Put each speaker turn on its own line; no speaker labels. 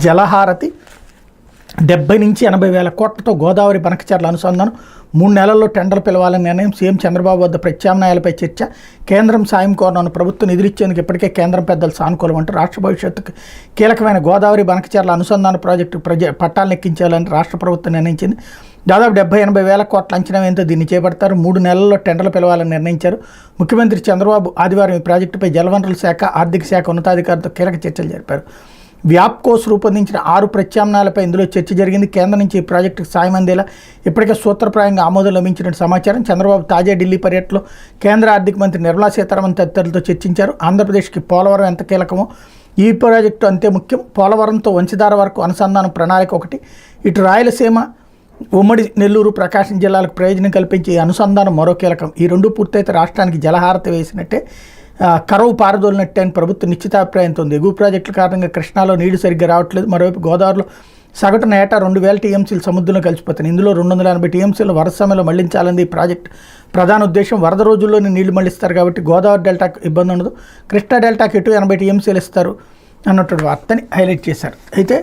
జలహారతి 70 నుంచి 80 వేల కోట్లతో గోదావరి బనకచెర్ల అనుసంధానం 3 నెలల్లో టెండర్ పిలవాలని నిర్ణయం సీఎం చంద్రబాబు వద్ద ప్రత్యామ్నాయాలపై చర్చ కేంద్రం సాయం కోరనున్న ప్రభుత్వం నిధులిచ్చేందుకు ఇప్పటికే కేంద్రం పెద్దలు సానుకూలం అంటూ రాష్ట్ర భవిష్యత్తుకు కీలకమైన గోదావరి బనకచెర్ల అనుసంధాన ప్రాజెక్టు పట్టాలను ఎక్కించాలని రాష్ట్ర ప్రభుత్వం నిర్ణయించింది. దాదాపు 70-80 వేల కోట్ల అంచనా వ్యయంతో దీన్ని చేపడతారు. 3 నెలల్లో టెండర్లు పిలవాలని నిర్ణయించారు. ముఖ్యమంత్రి చంద్రబాబు ఆదివారం ఈ ప్రాజెక్టుపై జలవనరుల శాఖ, ఆర్థిక శాఖ ఉన్నతాధికారులతో కీలక చర్చలు జరిపారు. వ్యాప్కోస్ రూపొందించిన 6 ప్రత్యామ్నాయాలపై ఇందులో చర్చ జరిగింది. కేంద్రం నుంచి ఈ ప్రాజెక్టుకు సాయం అందేలా ఇప్పటికే సూత్రప్రాయంగా ఆమోదం లభించినట్టు సమాచారం. చంద్రబాబు తాజా ఢిల్లీ పర్యటనలో కేంద్ర ఆర్థిక మంత్రి నిర్మలా సీతారామన్ తదితరులతో చర్చించారు. ఆంధ్రప్రదేశ్కి పోలవరం ఎంత కీలకమో ఈ ప్రాజెక్టు అంతే ముఖ్యం. పోలవరంతో వంశధార వరకు అనుసంధానం ప్రణాళిక ఒకటి. ఇటు రాయలసీమ, ఉమ్మడి నెల్లూరు, ప్రకాశం జిల్లాలకు ప్రయోజనం కల్పించే ఈ అనుసంధానం మరో కీలకం. ఈ రెండు పూర్తయితే రాష్ట్రానికి జలహారతి వేసినట్టే, కరువు పారదోలినట్టే అని ప్రభుత్వం నిశ్చితాభిప్రాయంతో ఉంది. ఎగువ ప్రాజెక్టుల కారణంగా కృష్ణాలో నీళ్లు సరిగ్గా రావట్లేదు. మరోవైపు గోదావరిలో సగటున ఏటా 2000 టీఎంసీలు సముద్రంలో కలిసిపోతాయి. ఇందులో 280 టీఎంసీలు వరద సమయంలో మళ్లించాలని ఈ ప్రాజెక్టు ప్రధాన ఉద్దేశం. వరద రోజుల్లోనే నీళ్లు మళ్లిస్తారు కాబట్టి గోదావరి డెల్టాకు ఇబ్బంది ఉండదు. కృష్ణా డెల్టాకు ఎటు 80 టీఎంసీలు ఇస్తారు అన్నటువంటి వార్తని హైలైట్ చేశారు. అయితే